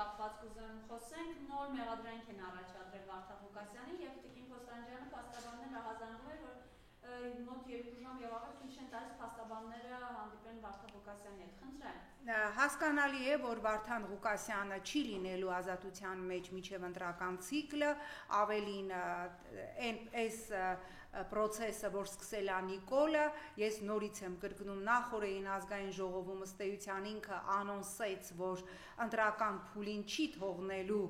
կապված կուզեմ խոսենք, նոր մեղադրանք են առաջադրել Վարդան Ղուկասյանին եւ Տիկին Քոստանջյանը փաստաբաններ ահազանգում էր, որ մոտ 2 ժամ եւ ավելի քիչ են տալիս փաստաբանները հանդիպեն Վարդան Ղուկասյանի հետ։ Խնդրեմ։ Հասկանալի է, որ Վարդան Ղուկասյանը չի լինելու ազատության մեջ մինչև ընտրական ցիկլը, ավելին այս process-ը, որ սկսել է Նիկոլը, ես նորից եմ կրկնում, նախորդին ազգային ժողովում ըստ էության ինքը անոնսեց, որ ընտրական փուլին չի թողնելու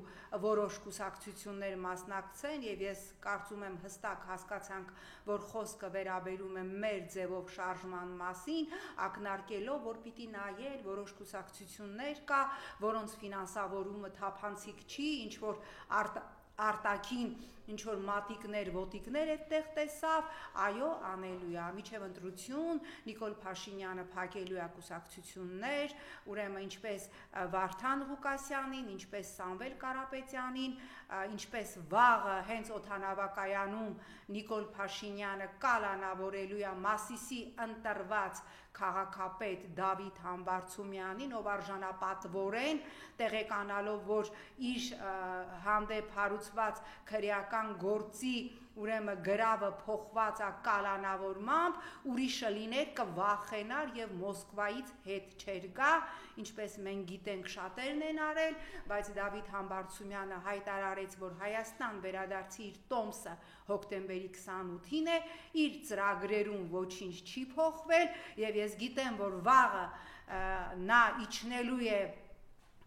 որոշ կուսակցություններ մասնակցեն, եւ ես կարծում եմ հստակ հասկացանք, որ խոսքը վերաբերում է մեր ձևով շարժման մասին, ակնարկելով, որ պիտի նայել որոշ կուսակցություններ կա, որոնց ֆինանսավորումը թափանցիկ չի, ինչ որ արտաքին ինչ-որ մատիկներ, ոտիկներ այդտեղ տեսավ, այո, անելու է, միջև ընտրություն, Նիկոլ Փաշինյանը փակելու է կուսակցություններ, ուրեմն ինչպես Վարդան Ղուկասյանին, ինչպես Սամվել Կարապետյանին, ինչպես վաղը հենց օդանավակայանում Նիկոլ Փաշինյանը կալանավորելու է Մասիսի ընտրված քաղաքապետ Դավիթ Համբարձումյանին, ով արժանապատվորեն տեղեկանալով, որ իր հանդեպ հարուցված քրեական գործի ուրեմն գրավը փոխված է կալանավորմամբ, ուրիշը լիներ կվախենար եւ Մոսկվայից հետ չեր գա, ինչպես մենք գիտենք շատերն են արել, բայց Դավիթ Համբարձումյանը հայտարարեց, որ Հայաստան վերադարձի իր տոմսը հոկտեմբերի 28-ին է, իր ծրագրերում ոչինչ չի փոխվել եւ ես գիտեմ, որ վաղը նա իջնելու է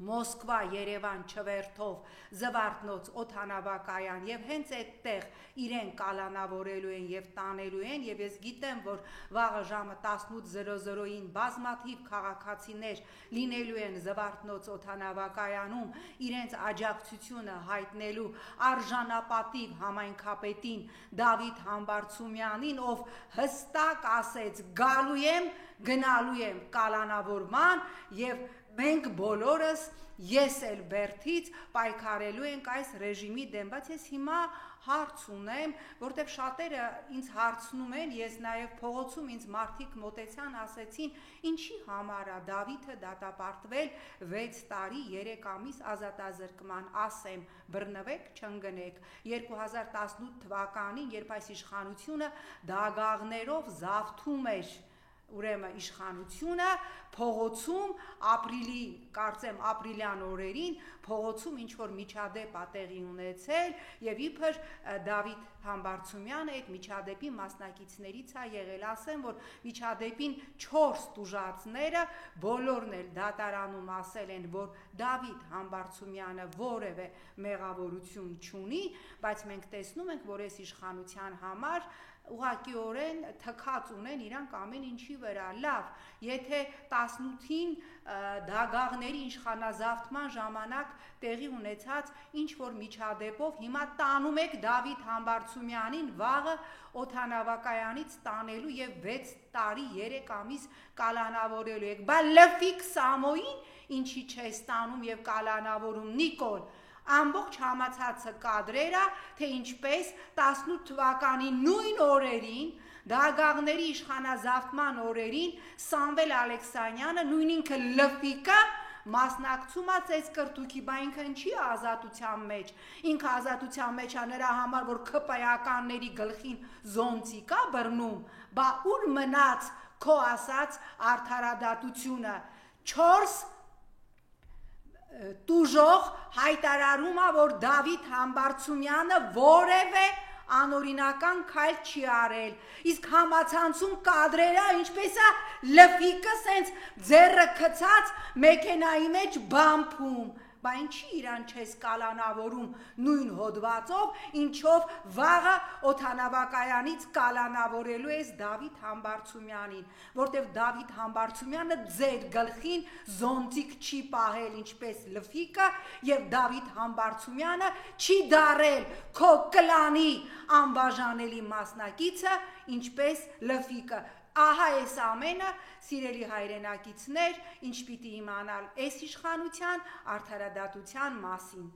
Մոսկվա, Երևան չվերթով Զվարթնոց օդանավակայան եւ հենց այդտեղ իրեն կալանավորելու են եւ տանելու են եւ ես գիտեմ, որ վաղը ժամը 18:00-ին բազմաթիվ քաղաքացիներ լինելու են Զվարթնոց օդանավակայանում իրենց աջակցությունը հայտնելու արժանապատիվ համայնքապետին Դավիթ Համբարձումյանին, ով հստակ ասեց գալու եմ, գնալու եմ կալանավորման եւ մենք բոլորս ես էլ բերթից պայքարելու ենք այս ռեժիմի դեմ, բայց ես հիմա հարց ունեմ, որտեղ շատերը ինձ հարցնում են, ես նաև փողոցում ինձ մարդիկ մոտեցան, ասեցին, ինչի համար է Դավիթը դատապարտվել 6 տարի 3 ամիս ազատազրկման, ասեմ, բռնվեք, չընկնեք։ 2018 թվականին, երբ այս իշխանությունը դագաղներով զավթում էր ուրեմն իշխանությունը փողոցում ապրիլի, կարծեմ ապրիլյան օրերին փողոցում ինչ որ միջադեպ է տեղի ունեցել եւ իբր Դավիթ Համբարձումյանը այդ միջադեպի մասնակիցներից է եղել, ասեմ, որ միջադեպին 4 տուժածները բոլորն էլ դատարանում ասել են, որ Դավիթ Համբարձումյանը որևէ մեղավորություն չունի, բայց մենք տեսնում ենք, որ այս իշխանության համար ուղղակիորեն թքած ունեն իրանք ամեն ինչի վրա, լավ, եթե 18-ին դագաղների իշխանազավթման ժամանակ տեղի ունեցած ինչ որ միջադեպով հիմա տանում եք Դավիթ Համբարձումյանին վաղը օդանավակայանից տանելու եւ 6 տարի 3 ամիս կալանավորելու եք, բա լֆիկ Սամոյին ինչի չես տանում եւ կալանավորում Նիկոլ ամբողջ համացածը կադրերը, թե ինչպես 18 թվականի նույն օրերին, դագաղների իշխանազավթման օրերին Սամվել Ալեքսանյանը, նույն ինքը լֆիկը մասնակցում է այս կրթուկի, բա ինքը ինչի է ազատության մեջ, ինքը ազատության մեջ է նրա համար, որ ԿՊԱ-ականների գլխին զոնցիկ է բռնում, բա ուր մնաց քո ասած արդարադատությունը, 4 տուժող հայտարարում է, որ Դավիթ Համբարձումյանը որևէ անօրինական քայլ չի արել, իսկ համացանցում կադրերը ինչպես է լֆիկը սենց ձեռը քցած մեքենայի մեջ բամփում, բա ինչի իրան չես կալանավորում նույն հոդվածով, ինչով վաղը օդանավակայանից կալանավորելու ես Դավիթ Համբարձումյանին, որտեղ Դավիթ Համբարձումյանը ձեր գլխին զոնտիկ չի պահել ինչպես լֆիկը եւ Դավիթ Համբարձումյանը չի դարել քո կլանի անբաժանելի մասնակիցը ինչպես լֆիկը Ահա այս ամենը, սիրելի հայրենակիցներ, ինչ պիտի իմանալ այս իշխանության արդարադատության մասին։